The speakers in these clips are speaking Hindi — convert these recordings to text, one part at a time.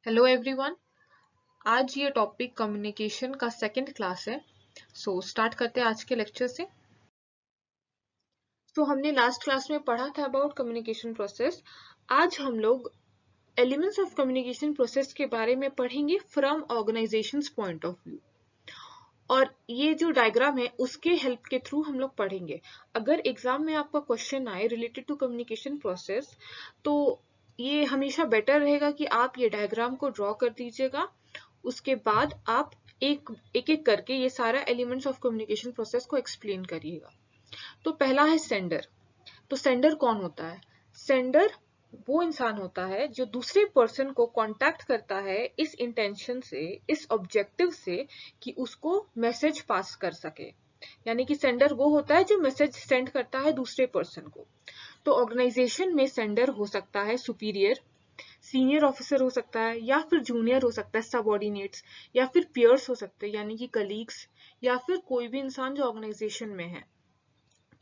Hello everyone. आज ये टॉपिक कम्युनिकेशन का सेकंड क्लास है। स्टार्ट करते हैं आज के लेक्चर से। हमने लास्ट क्लास में पढ़ा था अबाउट कम्युनिकेशन प्रोसेस। आज हम लोग एलिमेंट्स ऑफ कम्युनिकेशन प्रोसेस के बारे में पढ़ेंगे from organisations point of view. और ये जो डायग्राम है उसके हेल्प के थ्रू हम लोग पढ़ेंगे। अगर एग्जाम में आपका क्वेश्चन आए रिलेटेड टू कम्युनिकेशन प्रोसेस तो ये हमेशा बेटर रहेगा कि आप ये डायग्राम को ड्रॉ कर दीजिएगा। उसके बाद आप एक एक करके ये सारा एलिमेंट्स ऑफ कम्युनिकेशन प्रोसेस को एक्सप्लेन करिएगा। तो पहला है सेंडर। तो सेंडर कौन होता है? सेंडर वो इंसान होता है जो दूसरे पर्सन को कांटेक्ट करता है इस इंटेंशन से, इस ऑब्जेक्टिव से कि उसको मैसेज पास कर सके। यानी कि सेंडर वो होता है जो मैसेज सेंड करता है दूसरे पर्सन को। तो ऑर्गेनाइजेशन में सेंडर हो सकता है सुपीरियर, सीनियर ऑफिसर हो सकता है, या फिर जूनियर हो सकता है सबऑर्डिनेट्स, या फिर पियर्स हो सकते हैं यानी कि कलीग्स, या फिर कोई भी इंसान जो ऑर्गेनाइजेशन में है।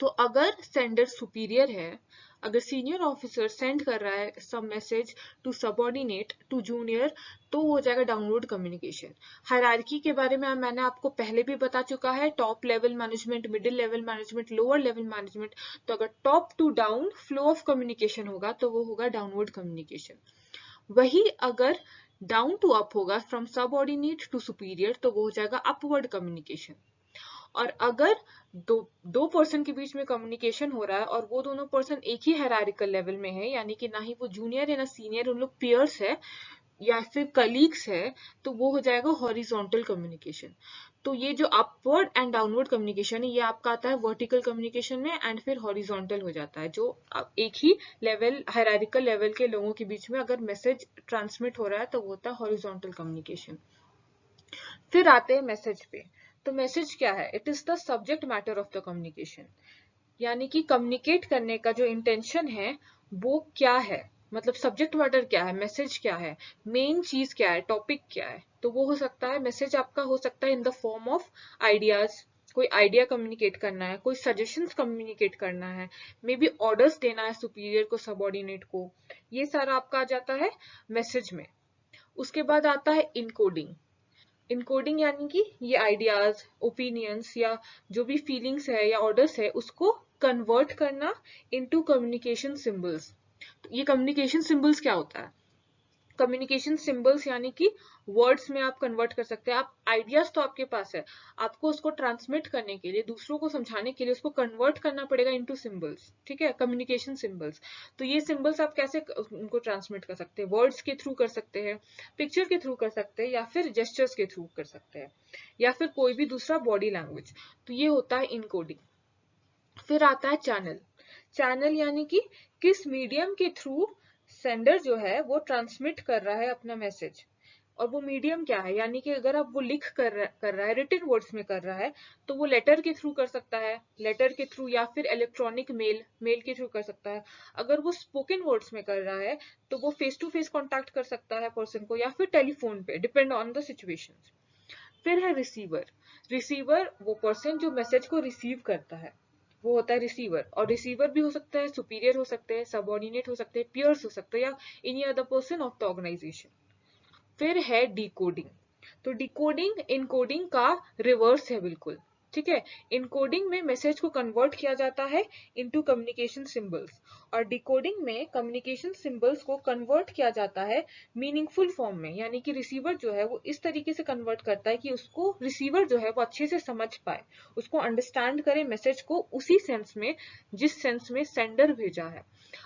तो अगर सेंडर सुपीरियर है, अगर सीनियर ऑफिसर सेंड कर रहा है सब message to subordinate to junior, तो वो हो जाएगा डाउनवर्ड कम्युनिकेशन। हायरार्की के बारे में मैंने आपको पहले भी बता चुका है, top level management, middle level management, lower level management. तो अगर top to down flow of communication होगा तो वो होगा डाउनवर्ड कम्युनिकेशन। वही अगर डाउन टू अप होगा, फ्रॉम सबऑर्डिनेट टू सुपीरियर, तो वो हो जाएगा अपवर्ड कम्युनिकेशन। और अगर दो पर्सन के बीच में कम्युनिकेशन हो रहा है और वो दोनों पर्सन एक ही हायरार्किकल लेवल में है, यानी कि ना ही वो जूनियर है ना सीनियर, उन लोग पियर्स है या फिर कलीग्स है, तो वो हो जाएगा हॉरिजॉन्टल कम्युनिकेशन। तो ये जो अपवर्ड एंड डाउनवर्ड कम्युनिकेशन है ये आपका आता है वर्टिकल कम्युनिकेशन में, एंड फिर हॉरिजॉन्टल हो जाता है जो एक ही लेवल हायरार्किकल लेवल के लोगों के बीच में अगर मैसेज ट्रांसमिट हो रहा है तो वो होता है हॉरिजॉन्टल कम्युनिकेशन। फिर आते हैं मैसेज पे। तो मैसेज क्या है? It is the subject matter of the communication. यानी कि कम्युनिकेट करने का जो इंटेंशन है वो क्या है, मतलब सब्जेक्ट मैटर क्या है, मैसेज क्या है, मेन चीज क्या है, टॉपिक क्या है। तो वो हो सकता है, मैसेज आपका हो सकता है in the form of ideas, कोई आइडिया कम्युनिकेट करना है, कोई सजेशंस कम्युनिकेट करना है, मे बी ऑर्डर्स देना है सुपीरियर को, सबऑर्डिनेट को। ये सारा आपका आ जाता है मैसेज में। उसके बाद आता है इनकोडिंग। इनकोडिंग यानी कि ये आइडियाज, ओपिनियंस या जो भी फीलिंग्स है या ऑर्डर्स है उसको कन्वर्ट करना इनटू कम्युनिकेशन सिंबल्स। तो ये कम्युनिकेशन सिंबल्स क्या होता है? कम्युनिकेशन सिंबल्स यानी कि वर्ड्स में आप कन्वर्ट कर सकते हैं। आप आइडियाज तो आपके पास है, आपको उसको ट्रांसमिट करने के लिए, दूसरों को समझाने के लिए उसको कन्वर्ट करना पड़ेगा इनटू सिंबल्स। ठीक है, कम्युनिकेशन सिंबल्स। तो ये सिंबल्स आप कैसे उनको ट्रांसमिट कर सकते हैं? वर्ड्स के थ्रू कर सकते हैं, पिक्चर के थ्रू कर सकते हैं, या फिर जेस्चर्स के थ्रू कर सकते हैं, या फिर कोई भी दूसरा बॉडी लैंग्वेज। तो ये होता है इनकोडिंग। फिर आता है चैनल। चैनल यानी कि किस मीडियम के थ्रू सेंडर जो है वो ट्रांसमिट कर रहा है अपना मैसेज। और वो मीडियम क्या है? यानी कि अगर आप वो लिख कर रहा है, रिटन वर्ड्स में कर रहा है, तो वो लेटर के थ्रू कर सकता है, लेटर के थ्रू, या फिर इलेक्ट्रॉनिक मेल, मेल के थ्रू कर सकता है। अगर वो स्पोकन वर्ड्स में कर रहा है तो वो फेस टू फेस कॉन्टैक्ट कर सकता है पर्सन को, या फिर टेलीफोन पे, डिपेंड ऑन द सिचुएशन। फिर है रिसीवर। रिसीवर वो पर्सन जो मैसेज को रिसीव करता है, वो होता है रिसीवर। और रिसीवर भी हो सकता है सुपीरियर, हो सकते हैं सबऑर्डिनेट, हो सकते हैं पियर्स, हो सकते हैं या any other person of the organisation. फिर है डिकोडिंग। तो डिकोडिंग इनकोडिंग का रिवर्स है बिल्कुल। ठीक है, इनकोडिंग में मैसेज को कन्वर्ट किया जाता है इनटू कम्युनिकेशन सिंबल्स, और डिकोडिंग में कम्युनिकेशन सिंबल्स को कन्वर्ट किया जाता है मीनिंगफुल फॉर्म में। यानी कि रिसीवर जो है वो इस तरीके से कन्वर्ट करता है कि उसको रिसीवर जो है वो अच्छे से समझ पाए, उसको अंडरस्टैंड करे मैसेज को उसी सेंस में जिस सेंस में सेंडर भेजा है।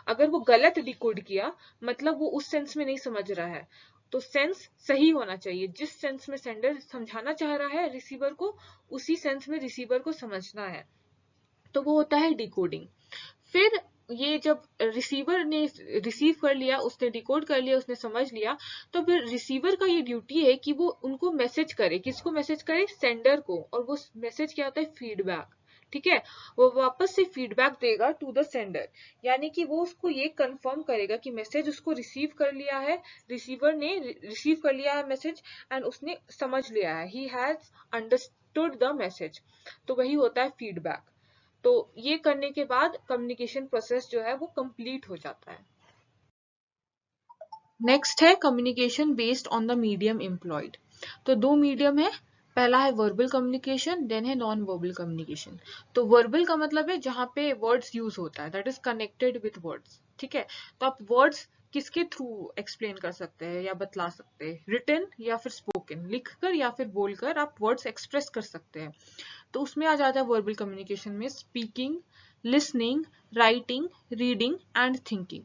अगर वो गलत डिकोड किया, मतलब वो उस सेंस में नहीं समझ रहा है, तो सेंस सही होना चाहिए। जिस सेंस में सेंडर समझाना चाह रहा है रिसीवर को, उसी सेंस में रिसीवर को समझना है, तो वो होता है डिकोडिंग। फिर ये जब रिसीवर ने रिसीव कर लिया, उसने डिकोड कर लिया, उसने समझ लिया, तो फिर रिसीवर का ये ड्यूटी है कि वो उनको मैसेज करे। किसको मैसेज करे? सेंडर को। और वो मैसेज क्या होता है? फीडबैक। ठीक है, वो वापस से फीडबैक देगा टू द सेंडर। यानी कि वो उसको ये कंफर्म करेगा कि मैसेज उसको रिसीव कर लिया है, रिसीवर ने रिसीव कर लिया है मैसेज, एंड उसने समझ लिया है, he has understood the message. तो वही होता है फीडबैक। तो ये करने के बाद कम्युनिकेशन प्रोसेस जो है वो कंप्लीट हो जाता है। नेक्स्ट है communication based on the medium employed. तो दो मीडियम है, पहला है वर्बल कम्युनिकेशन, देन है नॉन वर्बल कम्युनिकेशन। तो वर्बल का मतलब है जहां पे वर्ड्स यूज होता है, that is connected with words, ठीक है। तो आप वर्ड्स किसके थ्रू एक्सप्लेन कर सकते हैं या बतला सकते हैं, रिटन या फिर स्पोकन, लिखकर या फिर बोलकर आप वर्ड्स एक्सप्रेस कर सकते हैं। तो उसमें आ जाता है वर्बल कम्युनिकेशन में speaking, listening, writing, reading and thinking.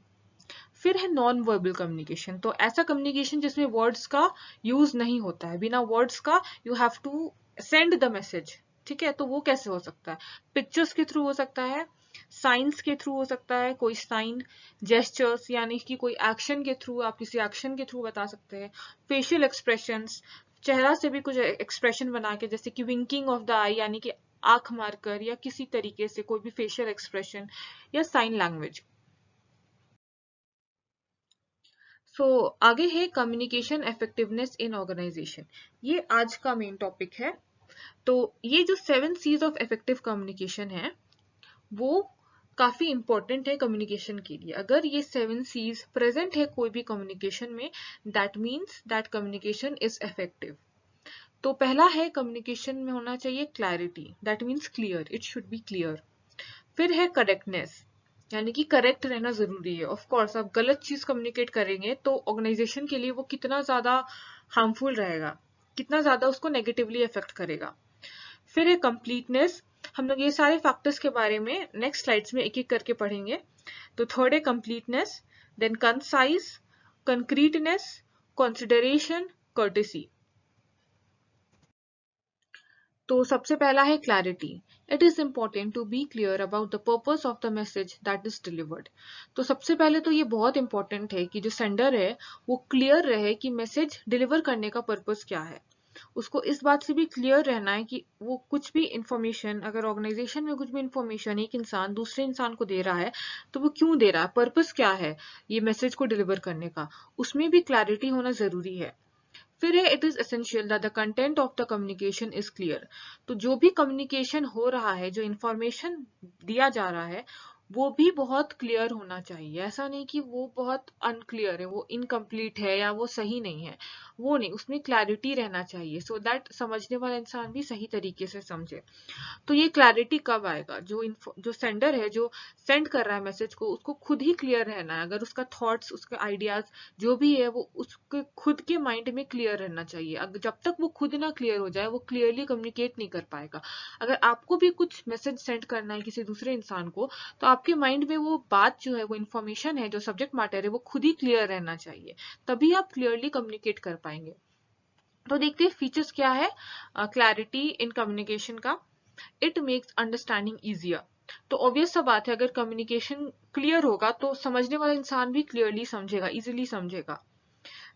फिर है नॉन वर्बल कम्युनिकेशन, तो ऐसा कम्युनिकेशन जिसमें वर्ड्स का यूज नहीं होता है, बिना वर्ड्स का you have to send the message, ठीक है। तो वो कैसे हो सकता है, पिक्चर्स के थ्रू हो सकता है, साइंस के थ्रू हो सकता है, कोई साइन, जेस्चर्स यानी कि कोई एक्शन के थ्रू, आप किसी एक्शन के थ्रू बता सकते हैं, फेशियल एक्सप्रेशंस, चेहरा से भी कुछ एक्सप्रेशन बना के, जैसे कि विंकिंग ऑफ द आई यानी कि आंख मारकर, या किसी तरीके से कोई भी फेशियल एक्सप्रेशन, या साइन लैंग्वेज। सो आगे है कम्युनिकेशन इफेक्टिवनेस इन ऑर्गेनाइजेशन, ये आज का मेन टॉपिक है। तो ये जो 7 C's ऑफ इफेक्टिव कम्युनिकेशन है वो काफी इंपॉर्टेंट है कम्युनिकेशन के लिए। अगर ये 7 C's प्रेजेंट है कोई भी कम्युनिकेशन में, that means that communication is effective. तो पहला है कम्युनिकेशन में होना चाहिए clarity, that means clear, it should B clear. फिर है करेक्टनेस, यानी कि करेक्ट रहना जरूरी है। ऑफ कोर्स आप गलत चीज कम्युनिकेट करेंगे तो ऑर्गेनाइजेशन के लिए वो कितना ज्यादा हार्मफुल रहेगा, कितना ज्यादा उसको नेगेटिवली इफेक्ट करेगा। फिर है कंप्लीटनेस, हम लोग ये सारे फैक्टर्स के बारे में नेक्स्ट स्लाइड्स में एक एक करके पढ़ेंगे। तो थर्ड है completeness, then concise, concreteness, consideration, courtesy. तो सबसे पहला है clarity, it is important to be clear about the purpose of the message that is delivered. तो सबसे पहले तो ये बहुत इंपॉर्टेंट है कि जो सेंडर है वो क्लियर रहे कि मैसेज डिलीवर करने का पर्पस क्या है। उसको इस बात से भी क्लियर रहना है कि वो कुछ भी इंफॉर्मेशन, अगर ऑर्गेनाइजेशन में कुछ भी इंफॉर्मेशन एक इंसान दूसरे इंसान को दे रहा है तो वो क्यों दे रहा है, पर्पस क्या है ये मैसेज को डिलीवर करने का, उसमें भी क्लैरिटी होना जरूरी है। फिर है it is essential that the content of the communication is clear. तो जो भी कम्युनिकेशन हो रहा है, जो इंफॉर्मेशन दिया जा रहा है, वो भी बहुत क्लियर होना चाहिए। ऐसा नहीं कि वो बहुत अनक्लियर है, वो इनकम्प्लीट है या वो सही नहीं है, वो नहीं, उसमें क्लैरिटी रहना चाहिए सो दैट समझने वाला इंसान भी सही तरीके से समझे। तो ये क्लैरिटी कब आएगा, जो सेंडर है, जो सेंड कर रहा है मैसेज को, उसको खुद ही क्लियर रहना है। अगर उसका थॉट्स, उसके आइडियाज जो भी है वो उसके खुद के माइंड में क्लियर रहना चाहिए। अगर जब तक वो खुद ना क्लियर हो जाए वो क्लियरली कम्युनिकेट नहीं कर पाएगा। अगर आपको भी कुछ मैसेज सेंड करना है किसी दूसरे इंसान को, तो आपके माइंड में वो बात जो है, वो इन्फॉर्मेशन है, जो सब्जेक्ट मैटर है, वो खुद ही क्लियर रहना चाहिए, तभी आप क्लियरली कम्युनिकेट कर पाएंगे। तो देखते हैं फीचर्स क्या है क्लैरिटी इन कम्युनिकेशन का। It makes understanding easier. तो ऑब्वियस सा बात है, अगर कम्युनिकेशन क्लियर होगा तो समझने वाला इंसान भी क्लियरली समझेगा, इजिली समझेगा।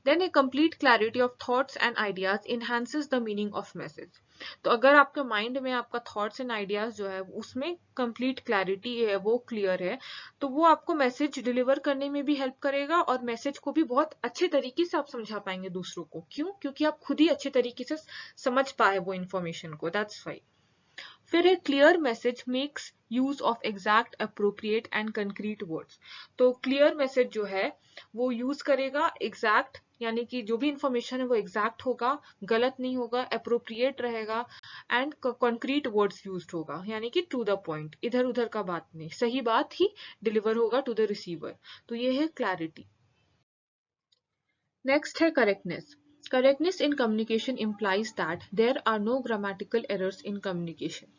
Then a complete clarity of thoughts and ideas enhances the meaning of message. तो अगर आपके माइंड में आपका थॉट्स एंड आइडियाज जो है उसमें कंप्लीट क्लैरिटी है, वो क्लियर है, तो वो आपको मैसेज डिलीवर करने में भी हेल्प करेगा और मैसेज को भी बहुत अच्छे तरीके से आप समझा पाएंगे दूसरों को। क्यों? क्योंकि आप खुद ही अच्छे तरीके से समझ पाए वो इन्फॉर्मेशन को, दैट्स वाई। फिर है clear message makes use of exact, appropriate and concrete words. तो क्लियर मैसेज जो है वो यूज करेगा एग्जैक्ट, यानी कि जो भी इंफॉर्मेशन है वो एग्जैक्ट होगा, गलत नहीं होगा, अप्रोप्रिएट रहेगा, एंड कंक्रीट वर्ड्स यूज्ड होगा, यानी कि टू द पॉइंट, इधर उधर का बात नहीं, सही बात ही डिलीवर होगा टू द रिसीवर। तो ये है क्लैरिटी। नेक्स्ट है correctness. Correctness in communication implies that there are no grammatical errors in communication।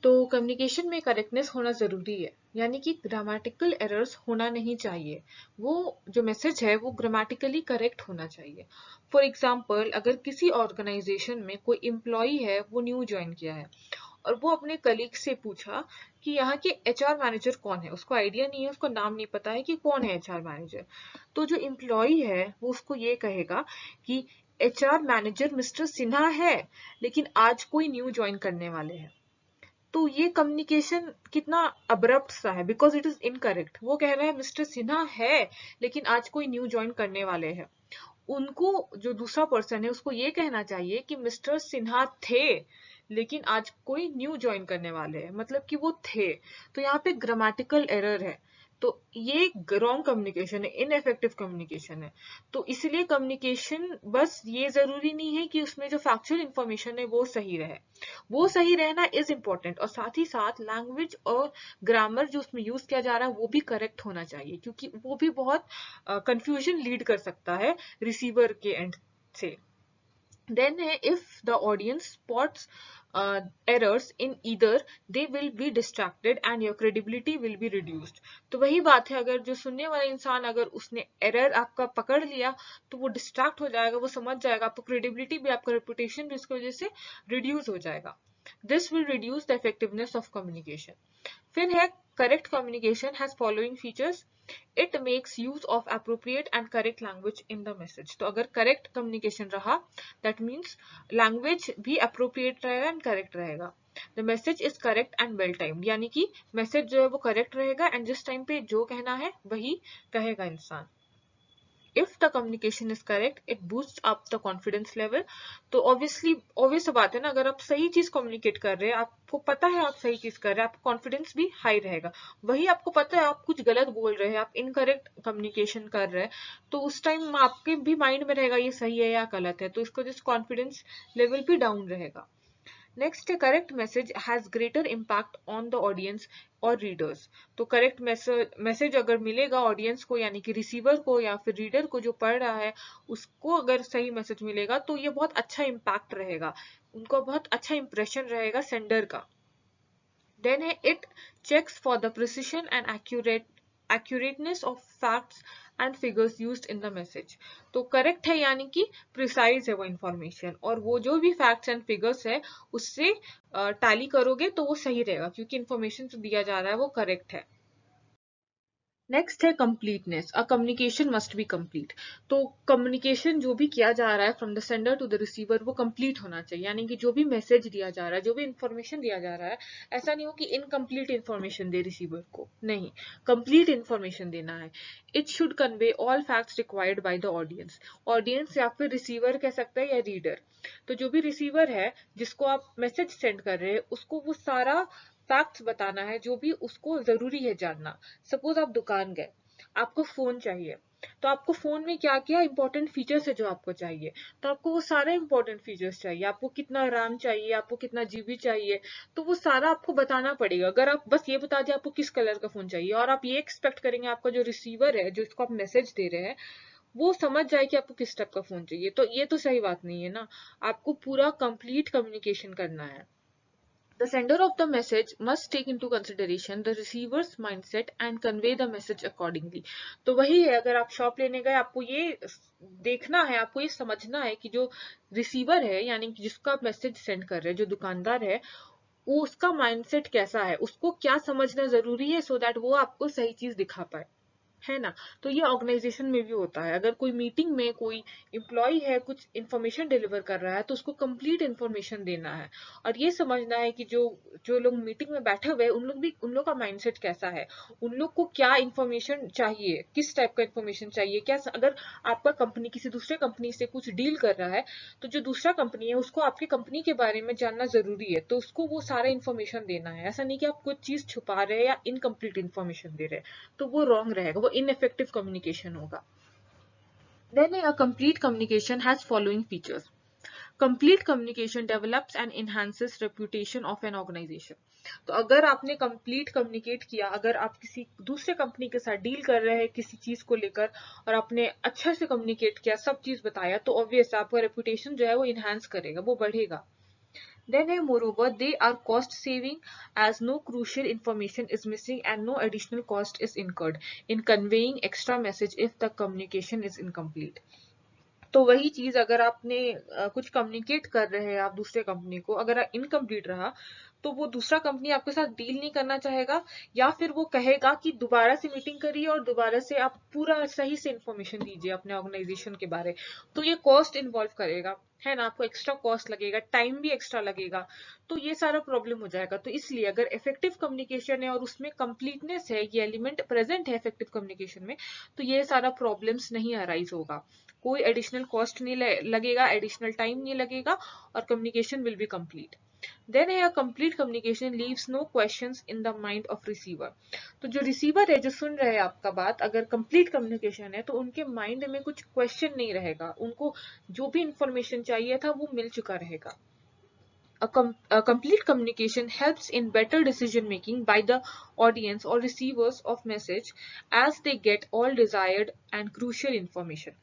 तो कम्युनिकेशन में करेक्टनेस होना जरूरी है, यानी कि ग्रामेटिकल एरर्स होना नहीं चाहिए। वो जो मैसेज है वो ग्रामेटिकली करेक्ट होना चाहिए। फॉर एग्जाम्पल, अगर किसी ऑर्गेनाइजेशन में कोई एम्प्लॉय है, वो न्यू ज्वाइन किया है और वो अपने कलीग से पूछा कि यहाँ के एचआर मैनेजर कौन है, उसको आइडिया नहीं है, उसको नाम नहीं पता है कि कौन है एचआर मैनेजर। तो जो एम्प्लॉय है वो उसको ये कहेगा कि एचआर मैनेजर मिस्टर सिन्हा है, लेकिन आज कोई न्यू ज्वाइन करने वाले हैं। तो ये कम्युनिकेशन कितना अब्रप्ट सा है, बिकॉज इट इज इनकरेक्ट। वो कह रहा है मिस्टर सिन्हा है लेकिन आज कोई न्यू ज्वाइन करने वाले हैं। उनको, जो दूसरा पर्सन है, उसको ये कहना चाहिए कि मिस्टर सिन्हा थे लेकिन आज कोई न्यू ज्वाइन करने वाले हैं, मतलब कि वो थे। तो यहाँ पे ग्रामेटिकल एरर है, तो ये रॉन्ग कम्युनिकेशन है, इनएफेक्टिव कम्युनिकेशन है। तो इसलिए कम्युनिकेशन बस ये जरूरी नहीं है कि उसमें जो फैक्चुअल इंफॉर्मेशन है वो सही रहे, वो सही रहना इज इम्पोर्टेंट, और साथ ही साथ लैंग्वेज और ग्रामर जो उसमें यूज किया जा रहा है वो भी करेक्ट होना चाहिए, क्योंकि वो भी बहुत कंफ्यूजन लीड कर सकता है रिसीवर के एंड से। Then if the audience spots errors in either, they will be distracted and your credibility will be reduced. तो वही बात है, अगर जो सुनने वाला इंसान अगर उसने एरर आपका पकड़ लिया तो वो डिस्ट्रैक्ट हो जाएगा, वो समझ जाएगा, आपको क्रेडिबिलिटी भी, आपका रेपुटेशन भी इसकी वजह से रिड्यूस हो जाएगा। This will reduce the effectiveness of communication. फिर है correct communication has following features. It makes use of appropriate and correct language in the message. तो अगर करेक्ट कम्युनिकेशन रहा, दैट मीन्स लैंग्वेज भी अप्रोप्रिएट रहेगा एंड करेक्ट रहेगा। The message is correct and well timed, यानी कि मैसेज जो है वो करेक्ट रहेगा एंड जिस टाइम पे जो कहना है वही कहेगा इंसान। If the communication is correct, it boosts up the confidence level. तो obvious बात है ना, अगर आप सही चीज कम्युनिकेट कर रहे हैं, आपको पता है आप सही चीज कर रहे हैं, आपका कॉन्फिडेंस भी हाई रहेगा। वही आपको पता है आप कुछ गलत बोल रहे हैं, आप इनकरेक्ट कम्युनिकेशन कर रहे हैं, तो उस टाइम आपके भी माइंड में रहेगा ये सही है या गलत है, तो इसको जिस कॉन्फिडेंस लेवल भी डाउन रहेगा। नेक्स्ट है correct message has greater impact on the audience और रीडर्स। तो करेक्ट मैसेज अगर मिलेगा ऑडियंस को, यानी कि रिसीवर को या फिर रीडर को जो पढ़ रहा है उसको अगर सही मैसेज मिलेगा तो ये बहुत अच्छा इम्पैक्ट रहेगा, उनको बहुत अच्छा इंप्रेशन रहेगा सेंडर का। देन है it checks for the precision and accurateness of facts and figures used in the message. तो करेक्ट है यानी कि प्रिसाइज है वो इंफॉर्मेशन, और वो जो भी फैक्ट्स एंड फिगर्स है उससे टैली करोगे तो वो सही रहेगा, क्योंकि इंफॉर्मेशन जो दिया जा रहा है वो करेक्ट है। नेक्स्ट है completeness. A communication must be complete. तो कम्युनिकेशन जो भी किया जा रहा है from the sender to the receiver वो कंप्लीट होना चाहिए, यानी कि जो भी मैसेज दिया जा रहा है, जो भी इंफॉर्मेशन दिया जा रहा है, ऐसा नहीं हो कि इनकम्प्लीट इंफॉर्मेशन दे रिसीवर को, नहीं, कंप्लीट इंफॉर्मेशन देना है। It should convey all facts required by the audience. Audience या फिर रिसीवर कह सकता है या रीडर, तो जो भी रिसीवर है जिसको आप मैसेज सेंड कर रहे हैं उसको वो सारा फैक्ट्स बताना है जो भी उसको जरूरी है जानना। सपोज आप दुकान गए, आपको फोन चाहिए, तो आपको फोन में क्या क्या इंपॉर्टेंट फीचर्स है जो आपको चाहिए, तो आपको वो सारे इंपॉर्टेंट फीचर्स चाहिए, आपको कितना रैम चाहिए, आपको कितना जीबी चाहिए, तो वो सारा आपको बताना पड़ेगा। अगर आप बस ये बता दें आपको किस कलर का फोन चाहिए और आप ये एक्सपेक्ट करेंगे आपका जो रिसीवर है जो इसको आप मैसेज दे रहे हैं वो समझ जाए कि आपको किस टाइप का फोन चाहिए, तो ये तो सही बात नहीं है ना। आपको पूरा कंप्लीट कम्युनिकेशन करना है। The sender of the message must take into consideration the receiver's mindset and convey the message accordingly. तो वही है, अगर आप शॉप लेने गए आपको ये देखना है, आपको ये समझना है कि जो रिसीवर है यानी कि जिसको आप मैसेज सेंड कर रहे हैं, जो दुकानदार है, वो उसका माइंडसेट कैसा है, उसको क्या समझना जरूरी है सो दैट वो आपको सही चीज दिखा पाए, है ना। तो ये ऑर्गेनाइजेशन में भी होता है, अगर कोई मीटिंग में कोई एम्प्लॉय है कुछ इंफॉर्मेशन डिलीवर कर रहा है तो उसको कंप्लीट इंफॉर्मेशन देना है, और ये समझना है कि जो जो लोग मीटिंग में बैठे हुए हैं उन लोग का माइंडसेट कैसा है, उन लोग को क्या इंफॉर्मेशन चाहिए, किस टाइप का इंफॉर्मेशन चाहिए, क्या अगर आपका कंपनी किसी दूसरे कंपनी से कुछ डील कर रहा है तो जो दूसरा कंपनी है उसको आपकी कंपनी के बारे में जानना जरूरी है, तो उसको वो सारा इंफॉर्मेशन देना है। ऐसा नहीं कि आप कुछ चीज छुपा रहे हैं या इनकम्प्लीट इंफॉर्मेशन दे रहे हैं, तो वो रॉन्ग रहेगा, वो इनएफेक्टिव कम्युनिकेशन होगा। Then a complete communication has following features. Complete communication develops and enhances reputation of an organization. तो अगर आपने complete communicate किया, अगर आप किसी दूसरे कंपनी के साथ डील कर रहे हैं किसी चीज को लेकर और आपने अच्छे से communicate किया, सब चीज बताया, तो obvious आपका reputation जो है वो enhance करेगा, वो बढ़ेगा। Then, moreover, they are cost saving as no crucial information is missing and no additional cost is incurred in conveying extra message if the communication is incomplete. तो वही चीज अगर आपने कुछ कम्युनिकेट कर रहे हैं आप दूसरे कंपनी को, अगर इनकम्प्लीट रहा तो वो दूसरा कंपनी आपके साथ डील नहीं करना चाहेगा, या फिर वो कहेगा कि दोबारा से मीटिंग करिए और दोबारा से आप पूरा सही से इंफॉर्मेशन दीजिए अपने ऑर्गेनाइजेशन के बारे, तो ये कॉस्ट इन्वॉल्व करेगा, है ना, आपको एक्स्ट्रा कॉस्ट लगेगा, टाइम भी एक्स्ट्रा लगेगा, तो ये सारा प्रॉब्लम हो जाएगा। तो इसलिए अगर इफेक्टिव कम्युनिकेशन है और उसमें कंप्लीटनेस है, ये एलिमेंट प्रेजेंट है इफेक्टिव कम्युनिकेशन में, तो ये सारा प्रॉब्लम्स नहीं अराइज होगा, कोई एडिशनल कॉस्ट नहीं लगेगा, एडिशनल टाइम नहीं लगेगा, और communication will be complete. Then है complete communication leaves no questions in the mind of receiver. तो जो रिसीवर है, जो सुन रहे हैं आपका बात, अगर कंप्लीट कम्युनिकेशन है तो उनके माइंड में कुछ क्वेश्चन नहीं रहेगा, उनको जो भी इंफॉर्मेशन चाहिए था वो मिल चुका रहेगा। A complete communication helps in better decision making by the audience or receivers of message as they get all desired and crucial information.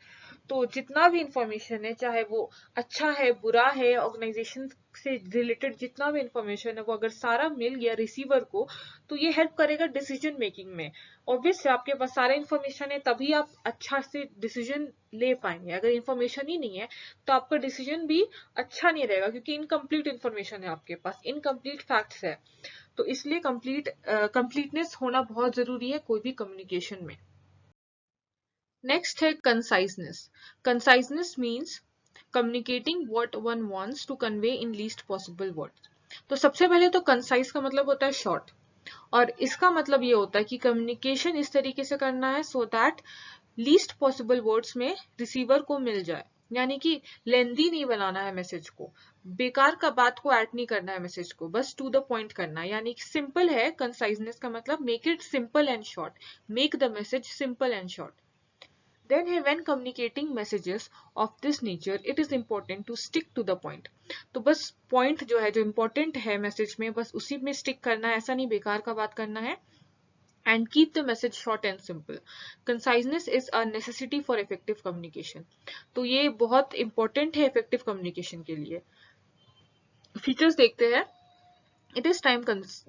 तो जितना भी इंफॉर्मेशन है, चाहे वो अच्छा है बुरा है, ऑर्गेनाइजेशन से रिलेटेड जितना भी इंफॉर्मेशन है, वो अगर सारा मिल गया रिसीवर को तो ये हेल्प करेगा डिसीजन मेकिंग में। ऑब्वियसली आपके पास सारा इंफॉर्मेशन है तभी आप अच्छा से डिसीजन ले पाएंगे, अगर इंफॉर्मेशन ही नहीं है तो आपका डिसीजन भी अच्छा नहीं रहेगा, क्योंकि इनकम्प्लीट इंफॉर्मेशन है आपके पास, इनकम्प्लीट फैक्ट्स है। तो इसलिए कंप्लीटनेस होना बहुत जरूरी है कोई भी कम्युनिकेशन में। नेक्स्ट है conciseness. Conciseness means communicating what one wants to convey in least possible words. तो सबसे पहले तो कंसाइज का मतलब होता है शॉर्ट, और इसका मतलब ये होता है कि कम्युनिकेशन इस तरीके से करना है so that least possible words में रिसीवर को मिल जाए, यानी कि लेंदी नहीं बनाना है मैसेज को, बेकार का बात को ऐड नहीं करना है मैसेज को, बस टू द पॉइंट करना है, यानी कि सिंपल है। कंसाइजनेस का मतलब make it simple and short, make the message simple and short. Then when communicating messages of this nature, it is important to stick to the point. तो बस point जो है, जो important है मैसेज में, बस उसी में stick करना है, ऐसा नहीं बेकार का बात करना है। And keep the message short and simple. Conciseness is a necessity for effective communication. तो ये बहुत important है effective communication के लिए। Features देखते हैं। It is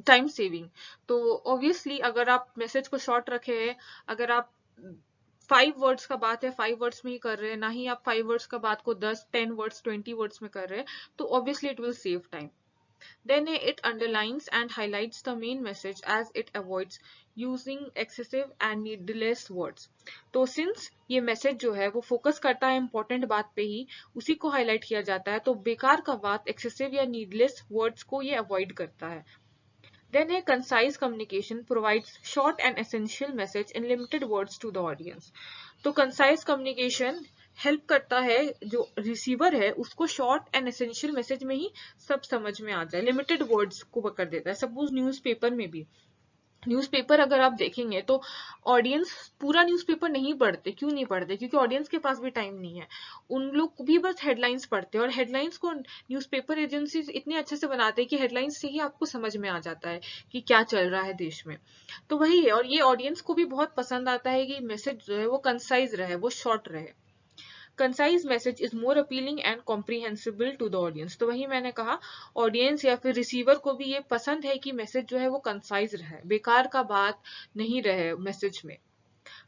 time saving. तो ऑब्वियसली अगर आप मैसेज को शॉर्ट रखे हैं, अगर आप 5 वर्ड्स का बात है 5 वर्ड्स में ही कर रहे हैं, ना ही आप 5 वर्ड्स का बात को 10 10 वर्ड्स 20 वर्ड्स में कर रहे हैं, तो obviously it will save time. Then it underlines and highlights the main message as it avoids using excessive and needless words. तो since ये मैसेज जो है वो फोकस करता है इंपॉर्टेंट बात पे ही, उसी को हाईलाइट किया जाता है, तो बेकार का बात, एक्सेसिव या नीडलेस वर्ड्स को ये अवॉइड करता है। Then a concise communication provides short and essential message in limited words to the audience. तो concise communication हेल्प करता है जो रिसीवर है उसको शॉर्ट एंड एसेंशियल मैसेज में ही सब समझ में आ जाए, लिमिटेड वर्ड्स को पकड़ देता है। सपोज न्यूज़पेपर में भी, न्यूज़पेपर अगर आप देखेंगे तो ऑडियंस पूरा न्यूज़पेपर नहीं पढ़ते। क्यों नहीं पढ़ते? क्योंकि ऑडियंस के पास भी टाइम नहीं है, उन लोग भी बस हेडलाइंस पढ़ते हैं, और हेडलाइंस को न्यूज़पेपर एजेंसी इतने अच्छे से बनाते हैं कि हेडलाइंस से ही आपको समझ में आ जाता है कि क्या चल रहा है देश में। तो वही है, और ये ऑडियंस को भी बहुत पसंद आता है कि मैसेज जो है वो कंसाइज रहे, वो शॉर्ट रहे। Concise message is more appealing and comprehensible to the audience. तो वही मैंने कहा, ऑडियंस या फिर रिसीवर को भी ये पसंद है कि मैसेज जो है वो कंसाइज रहे, बेकार का बात नहीं रहे मैसेज में।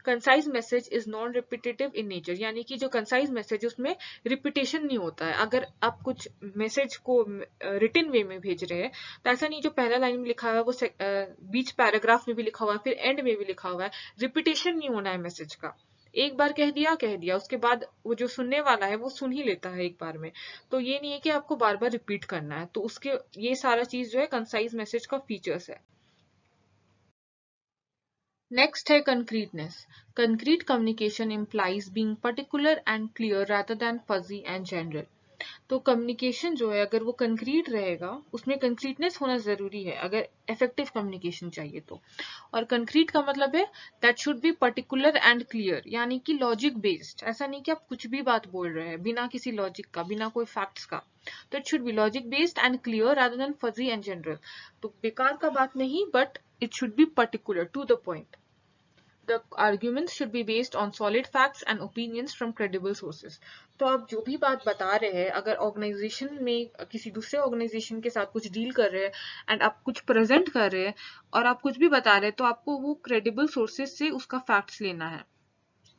Concise message is non repetitive in nature, यानी कि जो कंसाइज मैसेज उसमें रिपीटेशन नहीं होता है। अगर आप कुछ मैसेज को रिटन वे में भेज रहे हैं तो ऐसा नहीं जो पहला लाइन में लिखा हुआ है वो बीच पैराग्राफ में भी लिखा हुआ है, फिर एंड में भी लिखा हुआ है, रिपीटेशन नहीं होना है मैसेज का। एक बार कह दिया, उसके बाद वो जो सुनने वाला है वो सुन ही लेता है एक बार में। तो ये नहीं है कि आपको बार बार रिपीट करना है, तो उसके ये सारा चीज जो है कंसाइज मैसेज का फीचर्स है। नेक्स्ट है concreteness. Concrete communication implies being particular and clear rather than fuzzy and general. तो कम्युनिकेशन जो है अगर वो कंक्रीट रहेगा, उसमें कंक्रीटनेस होना जरूरी है अगर इफेक्टिव कम्युनिकेशन चाहिए तो। और कंक्रीट का मतलब है that should be particular and clear, यानी कि लॉजिक बेस्ड। ऐसा नहीं कि आप कुछ भी बात बोल रहे हैं बिना किसी लॉजिक का, बिना कोई फैक्ट्स का। तो it should B logic based and clear rather than fuzzy and general. तो बेकार का बात नहीं, but it should be particular to the point. The arguments should be based on solid facts and opinions from credible sources. तो आप जो भी बात बता रहे हैं, अगर ऑर्गेनाइजेशन में किसी दूसरे ऑर्गेनाइजेशन के साथ कुछ डील कर रहे हैं एंड आप कुछ प्रेजेंट कर रहे हैं और आप कुछ भी बता रहे हैं, तो आपको वो क्रेडिबल सोर्सेज से उसका फैक्ट्स लेना है।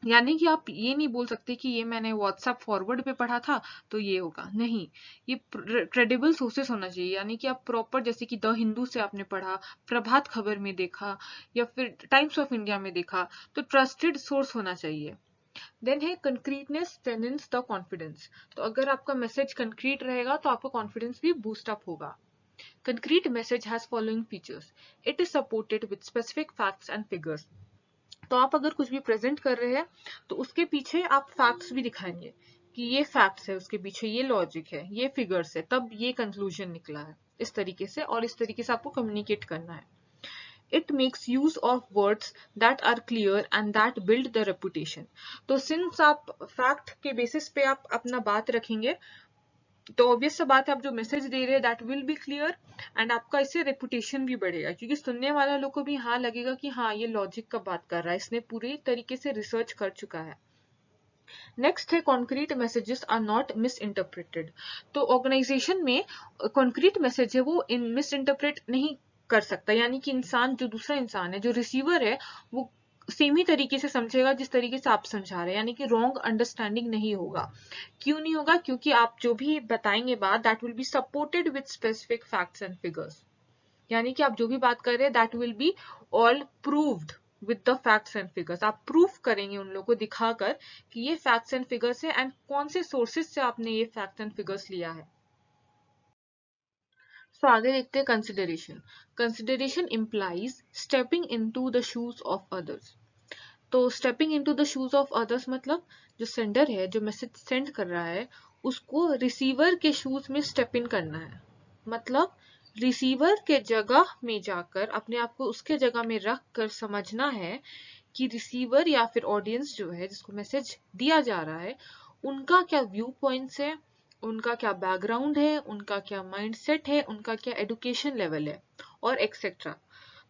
यानी कि आप ये नहीं बोल सकते कि ये मैंने व्हाट्सएप फॉरवर्ड पे पढ़ा था तो ये होगा, नहीं। ये क्रेडिबल सोर्सेस होना चाहिए, यानी कि आप प्रॉपर, जैसे कि द हिंदू से आपने पढ़ा, प्रभात खबर में देखा, या फिर टाइम्स ऑफ इंडिया में देखा, तो ट्रस्टेड सोर्स होना चाहिए। देन है कंक्रीटनेस स्ट्रेंथेन्स द कॉन्फिडेंस। तो अगर आपका मैसेज कंक्रीट रहेगा तो आपका कॉन्फिडेंस भी बूस्ट अप होगा। Concrete message has following features. It is supported with specific facts and figures. तो आप अगर कुछ भी प्रेजेंट कर रहे हैं तो उसके पीछे आप फैक्ट्स भी दिखाएंगे कि ये फैक्ट्स है, उसके पीछे ये लॉजिक है, ये फिगर्स है, तब ये कंक्लूजन निकला है। इस तरीके से, और इस तरीके से आपको कम्युनिकेट करना है। It makes use of words that are clear and that build the reputation. तो since आप fact के basis पे आप अपना बात रखेंगे, तो ऑब्वियस सा बात है, आप जो मैसेज दे रहे हैं that will be clear and आपका इससे रेपुटेशन भी बढ़ेगा, क्योंकि सुनने वाला लोग को भी हाँ लगेगा कि हाँ ये लॉजिक का बात कर रहा है, इसने पूरी तरीके से रिसर्च कर चुका है। नेक्स्ट है concrete messages are not misinterpreted. तो ऑर्गेनाइजेशन में कॉन्क्रीट मैसेज है वो मिस इंटरप्रेट नहीं कर सकता, यानी कि इंसान, जो दूसरा इंसान है, जो रिसीवर है, वो सेम ही तरीके से समझेगा जिस तरीके से आप समझा रहे हैं, यानी कि रॉन्ग अंडरस्टैंडिंग नहीं होगा। क्यों नहीं होगा? क्योंकि आप जो भी बताएंगे बात, that will be supported with specific facts and figures, यानी कि आप जो भी बात कर रहे हैं that will be all proved with the facts and figures. आप प्रूफ करेंगे उन लोगों को दिखाकर कि ये फैक्ट्स एंड फिगर्स है एंड कौन से सोर्सेज से आपने ये फैक्ट्स एंड फिगर्स लिया है। तो आगे देखते हैं consideration. Consideration implies stepping into the shoes of others. तो stepping into the shoes of others मतलब जो सेंडर है, जो मैसेज सेंड कर रहा है, उसको रिसीवर के शूज में स्टेप इन करना है। मतलब रिसीवर के जगह में जाकर अपने आप को उसके जगह में रख कर समझना है कि रिसीवर या फिर ऑडियंस जो है जिसको मैसेज दिया जा रहा है, उनका क्या व्यू पॉइंट्स है, उनका क्या बैकग्राउंड है, उनका क्या माइंडसेट है, उनका क्या एजुकेशन लेवल है, और एक्सेट्रा।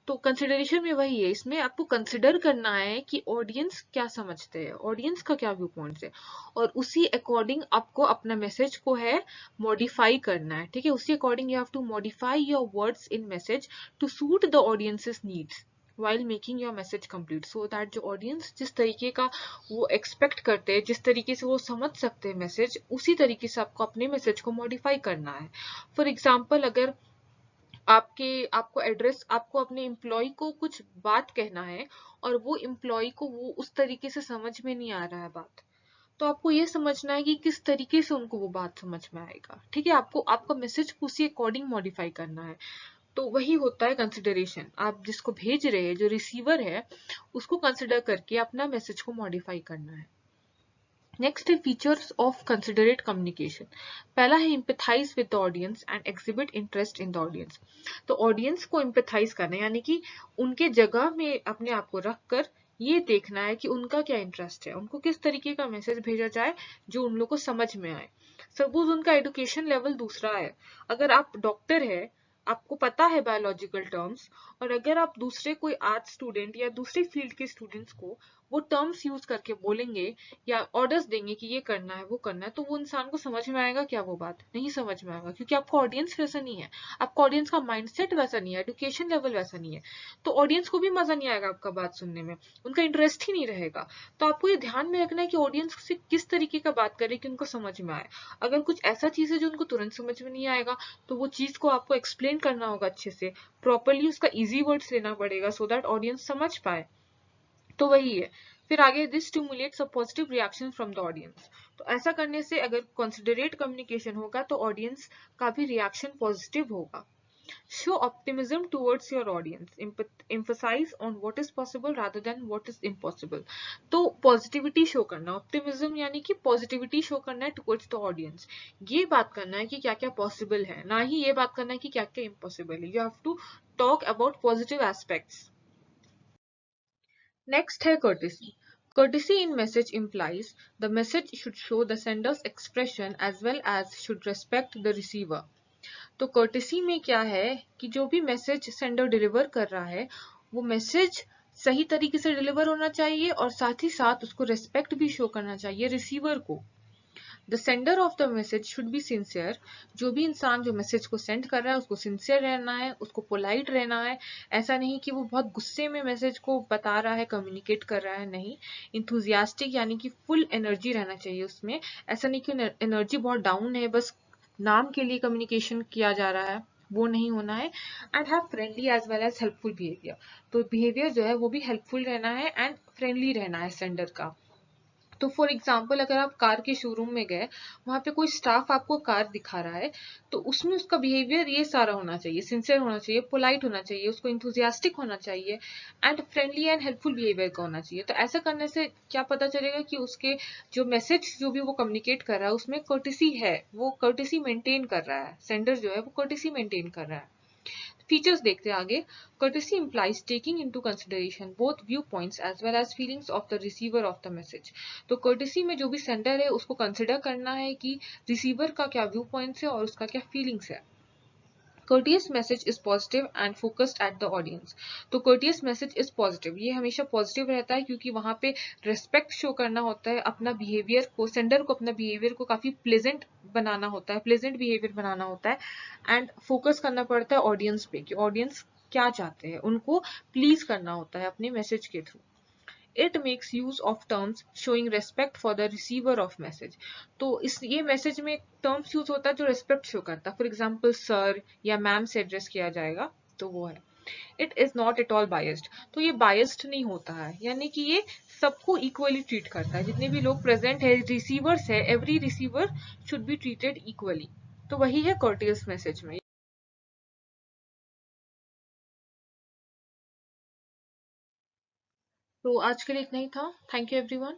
तो कंसिडरेशन में वही है, इसमें आपको कंसिडर करना है कि ऑडियंस क्या समझते हैं, ऑडियंस का क्या व्यू पॉइंट्स है, और उसी अकॉर्डिंग आपको अपना मैसेज को है मॉडिफाई करना है। ठीक है, उसी according you have to modify your words in message to suit the audiences needs while making your message complete, so that जो ऑडियंस जिस तरीके का वो एक्सपेक्ट करते हैं, जिस तरीके से वो समझ सकते हैं मैसेज, उसी तरीके से आपको अपने मैसेज को मॉडिफाई करना है। फॉर एग्जाम्पल, अगर आपको एड्रेस, आपको अपने एम्प्लॉय को कुछ बात कहना है और वो एम्प्लॉय को वो उस तरीके से समझ में नहीं आ रहा है बात, तो आपको ये समझना है कि किस तरीके से उनको वो बात समझ में आएगा। ठीक है, आपको आपका मैसेज को उसी अकॉर्डिंग मॉडिफाई करना है। तो वही होता है कंसिडरेशन। आप जिसको भेज रहे हैं, जो रिसीवर है, उसको कंसिडर करके अपना मैसेज को मॉडिफाई करना है। नेक्स्ट है फीचर्स ऑफ कंसिडरेट कम्युनिकेशन। पहला है empathise with the audience and exhibit interest in the audience. तो ऑडियंस को एम्पैथाइज करना, यानी कि उनके जगह में अपने आप को रखकर ये देखना है कि उनका क्या इंटरेस्ट है, उनको किस तरीके का मैसेज भेजा जाए जो उन लोग को समझ में आए। सपोज उनका एजुकेशन लेवल दूसरा है, अगर आप डॉक्टर है, आपको पता है बायोलॉजिकल टर्म्स, और अगर आप दूसरे कोई आर्ट स्टूडेंट या दूसरे फील्ड के स्टूडेंट्स को वो टर्म्स यूज करके बोलेंगे या ऑर्डर्स देंगे कि ये करना है वो करना है, तो वो इंसान को समझ में आएगा क्या? वो बात नहीं समझ में आएगा, क्योंकि आपका ऑडियंस वैसा नहीं है, आपका ऑडियंस का माइंडसेट वैसा नहीं है, एजुकेशन लेवल वैसा नहीं है, तो ऑडियंस को भी मजा नहीं आएगा आपका बात सुनने में, उनका इंटरेस्ट ही नहीं रहेगा। तो आपको ये ध्यान में रखना है कि ऑडियंस से किस तरीके का बात करे कि उनको समझ में आए। अगर कुछ ऐसा चीज है जो उनको तुरंत समझ में नहीं आएगा, तो वो चीज को आपको एक्सप्लेन करना होगा अच्छे से, प्रॉपरली उसका इजी वर्ड्स लेना पड़ेगा सो दैट ऑडियंस समझ पाए। तो वही है। फिर आगे, this stimulates a positive reaction from the audience. तो ऐसा करने से अगर कंसिडरेट कम्युनिकेशन होगा तो ऑडियंस का भी रिएक्शन पॉजिटिव होगा। Show optimism towards your audience, emphasize on what is possible rather than what is impossible। तो पॉजिटिविटी शो करना, ऑप्टिमिज्म यानी कि पॉजिटिविटी शो करना है टुवर्ड्स द ऑडियंस, ये बात करना है कि क्या क्या पॉसिबल है, ना ही ये बात करना है कि क्या क्या इम्पॉसिबल है। You have to talk about positive aspects. Next है courtesy. Courtesy in message implies the message should show the sender's expression as well as should respect the receiver. तो courtesy में क्या है कि जो भी मैसेज सेंडर डिलीवर कर रहा है, वो मैसेज सही तरीके से डिलीवर होना चाहिए और साथ ही साथ उसको रेस्पेक्ट भी शो करना चाहिए रिसीवर को। The sender of the message should be sincere. जो भी इंसान जो मैसेज को सेंड कर रहा है उसको सिंसियर रहना है, उसको पोलाइट रहना है। ऐसा नहीं कि वो बहुत गुस्से में मैसेज को बता रहा है, कम्युनिकेट कर रहा है, नहीं। इंथुजियास्टिक यानी कि फुल एनर्जी रहना चाहिए उसमें। ऐसा नहीं कि एनर्जी बहुत डाउन है, बस नाम के लिए कम्युनिकेशन किया जा रहा है, वो नहीं होना है। And have friendly as well as helpful behaviour. तो बिहेवियर जो है वो भी हेल्पफुल रहना है एंड फ्रेंडली रहना है सेंडर का। तो फॉर एग्जाम्पल अगर आप कार के शोरूम में गए, वहां पे कोई स्टाफ आपको कार दिखा रहा है, तो उसमें उसका बिहेवियर ये सारा होना चाहिए, सिंसियर होना चाहिए, पोलाइट होना चाहिए, उसको इंथुजियास्टिक होना चाहिए and friendly and helpful behaviour का होना चाहिए। तो ऐसा करने से क्या पता चलेगा कि उसके जो मैसेज जो भी वो कम्युनिकेट कर रहा है उसमें कर्टिसी है, वो कर्टिसी मेंटेन कर रहा है, सेंडर जो है वो कर्टिसी मेंटेन कर रहा है। फीचर्स देखते हैं आगे। Courtesy implies taking into consideration both viewpoints as well as feelings of the receiver of the message. तो courtesy में जो भी सेंडर है उसको कंसिडर करना है कि रिसीवर का क्या व्यू पॉइंट्स है और उसका क्या फीलिंग्स है। Courteous message is positive and focused at the audience. तो courteous message is positive, ये हमेशा पॉजिटिव रहता है क्योंकि वहां पे रेस्पेक्ट शो करना होता है, अपना बिहेवियर को, सेंडर को अपना बिहेवियर को काफी प्लेजेंट बनाना होता है, प्लेजेंट बिहेवियर बनाना होता है एंड फोकस करना पड़ता है ऑडियंस पे कि ऑडियंस क्या चाहते हैं, उनको प्लीज करना होता है अपने मैसेज के through. It makes use of terms showing respect for the receiver of message. तो इस ये मैसेज में टर्म्स यूज होता है जो रेस्पेक्ट शो करता है। फॉर एग्जाम्पल सर या मैम से एड्रेस किया जाएगा, तो वो है। It is not at all biased, तो ये बायस्ड नहीं होता है, यानी कि ये सबको इक्वली ट्रीट करता है, जितने भी लोग प्रेजेंट है, रिसीवर्स है, every receiver should be treated equally. तो वही है कोर्टियस मैसेज में। तो आज के लिए इतना ही था। Thank you everyone.